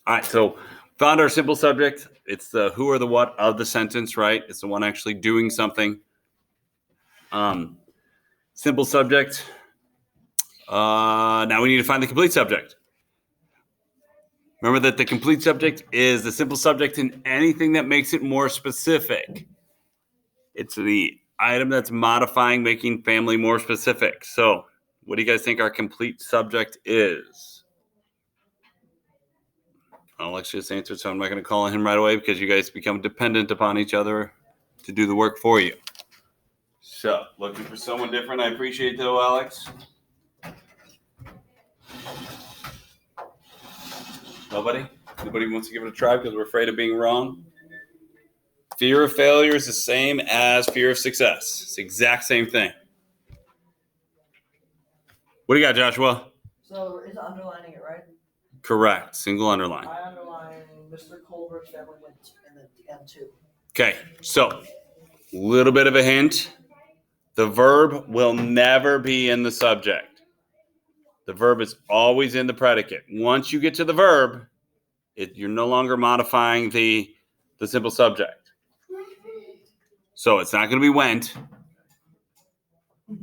All right, so found our simple subject. It's the who or the what of the sentence, right? It's the one actually doing something. Simple subject. Now we need to find the complete subject. Remember that the complete subject is the simple subject in anything that makes it more specific. It's the item that's modifying, making family more specific. So, what do you guys think our complete subject is? Alexius answered, so I'm not going to call on him right away because you guys become dependent upon each other to do the work for you. So, looking for someone different. I appreciate though, Alex. Nobody? Nobody wants to give it a try because we're afraid of being wrong? Fear of failure is the same as fear of success. It's the exact same thing. What do you got, Joshua? So is underlining it, right? Correct. Single underline. I underline Mr. Colbert's family went in the M2. Okay, so a little bit of a hint. The verb will never be in the subject. The verb is always in the predicate. Once you get to the verb, you're no longer modifying the simple subject. So it's not going to be went. I'm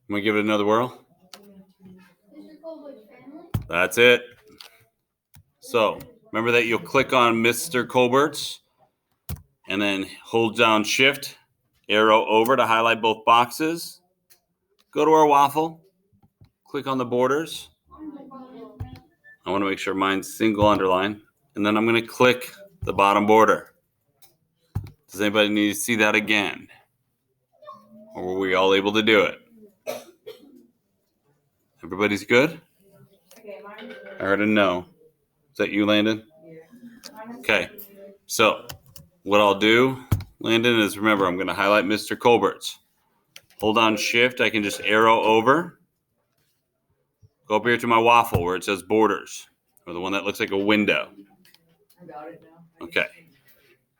going to give it another whirl. That's it. So remember that you'll click on Mr. Colbert's and then hold down Shift, arrow over to highlight both boxes. Go to our waffle, click on the borders. I want to make sure mine's single underline. And then I'm going to click the bottom border. Does anybody need to see that again? Or were we all able to do it? Everybody's good? I heard a no. Is that you, Landon? Okay. So what I'll do, Landon, is remember, I'm going to highlight Mr. Colbert's. Hold on Shift. I can just arrow over. Go up here to my waffle where it says borders, or the one that looks like a window. I got it now. Okay.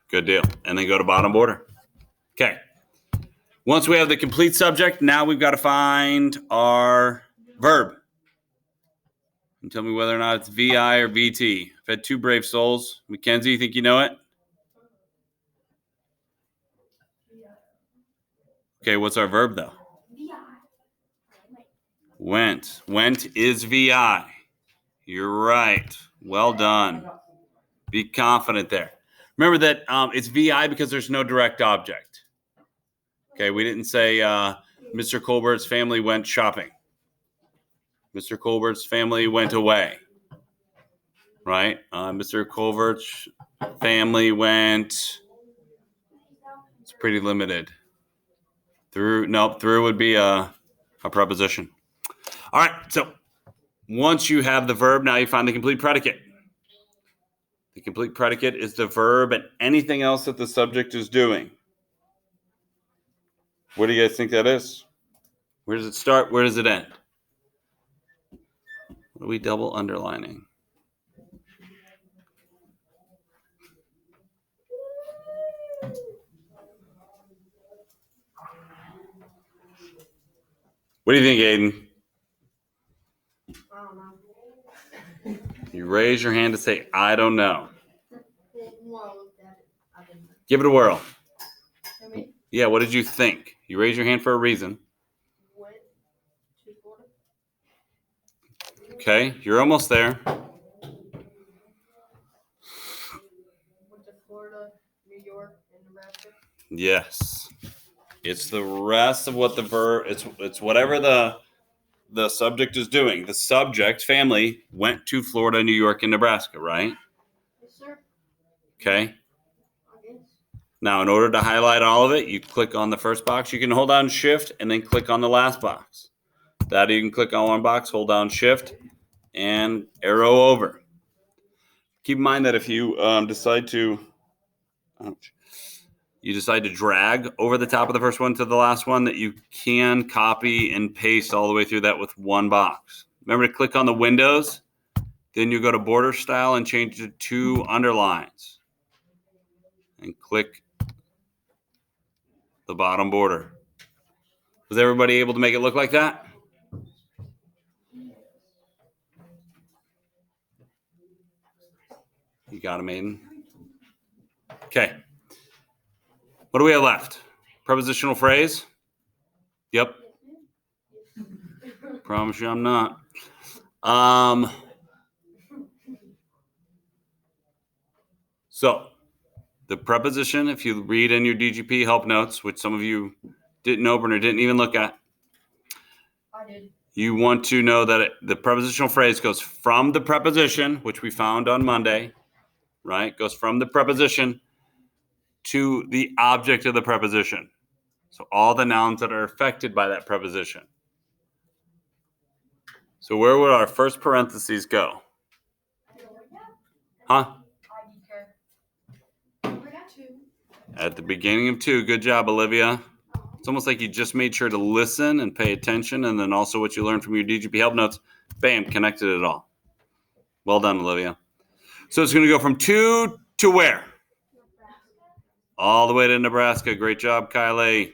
Good deal. And then go to bottom border. Okay. Once we have the complete subject, now we've got to find our verb. And tell me whether or not it's VI or VT. I've had two brave souls. Mackenzie, you think you know it? Okay, what's our verb though? Went. Went is VI. You're right. Well done. Be confident there. Remember that it's VI because there's no direct object. Okay, we didn't say Mr. Colbert's family went shopping. Mr. Colbert's family went away. Right? Mr. Colbert's family went. It's pretty limited. Through would be a preposition. All right, so once you have the verb, now you find the complete predicate. The complete predicate is the verb and anything else that the subject is doing. What do you guys think that is? Where does it start? Where does it end? What are we double underlining? What do you think, Aiden? I don't know. You raise your hand to say, I don't know. Give it a whirl. Yeah, what did you think? You raise your hand for a reason. Okay, you're almost there. Went to Florida, New York, and Nebraska. Yes. It's the rest of what the verb, it's whatever the subject is doing. The subject, family, went to Florida, New York, and Nebraska, right? Yes, sir. Okay. Now, in order to highlight all of it, you click on the first box. You can hold down Shift and then click on the last box. That you can click on one box, hold down Shift, and arrow over. Keep in mind that if you decide to drag over the top of the first one to the last one, that you can copy and paste all the way through that with one box. Remember to click on the windows. Then you go to border style and change it to 2 underlines. And click the bottom border. Was everybody able to make it look like that? You got him, Aiden? Okay. What do we have left? Prepositional phrase? Yep. Promise you I'm not. So the preposition, if you read in your DGP help notes, which some of you didn't open or didn't even look at, I did. you want to know that the prepositional phrase goes from the preposition, which we found on Monday, right? Goes from the preposition to the object of the preposition. So all the nouns that are affected by that preposition. So where would our first parentheses go? Huh? At the beginning of 2. Good job, Olivia. It's almost like you just made sure to listen and pay attention, and then also what you learned from your DGP help notes, bam, connected it all. Well done, Olivia. So it's going to go from 2 to where? All the way to Nebraska. Great job, Kylie.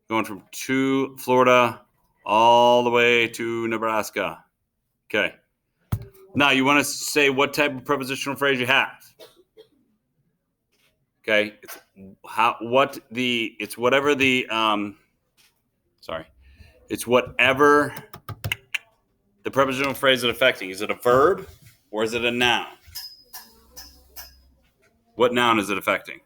Going from 2 Florida all the way to Nebraska. Okay. Now you want to say what type of prepositional phrase you have. Okay. It's whatever the prepositional phrase is affecting. Is it a verb or is it a noun? What noun is it affecting?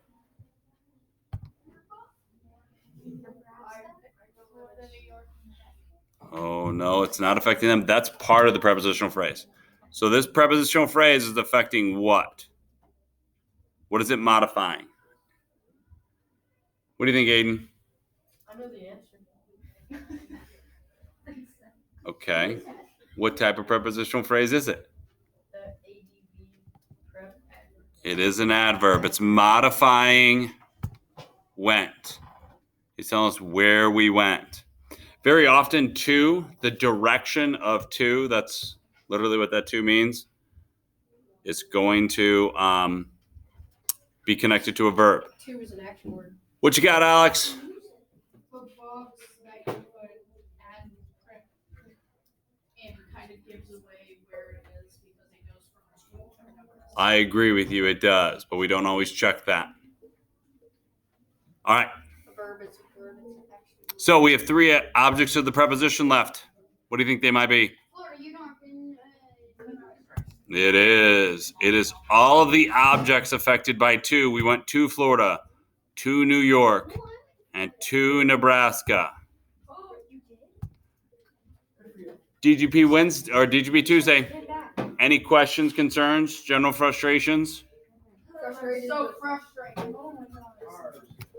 Oh, no, it's not affecting them. That's part of the prepositional phrase. So this prepositional phrase is affecting what? What is it modifying? What do you think, Aiden? I know the answer. Okay. What type of prepositional phrase is it? The ADV prep adverb. It is an adverb. It's modifying went. It's telling us where we went. Very often, to, the direction of to, that's literally what that to means, is going to be connected to a verb. To is an action word. What you got, Alex? For box that you put add prep and kind of gives away where it is because it goes from 2 to Nebraska. I agree with you, it does, but we don't always check that. All right. A verb is a verb. It's an action word. So we have 3 objects of the preposition left. What do you think they might be? Florida, you don't been It is. It is all of the objects affected by to. We went to Florida, to New York, and to Nebraska. Oh, you did? DGP Wednesday or DGP Tuesday. Any questions, concerns, general frustrations? Frustrated. So frustrating.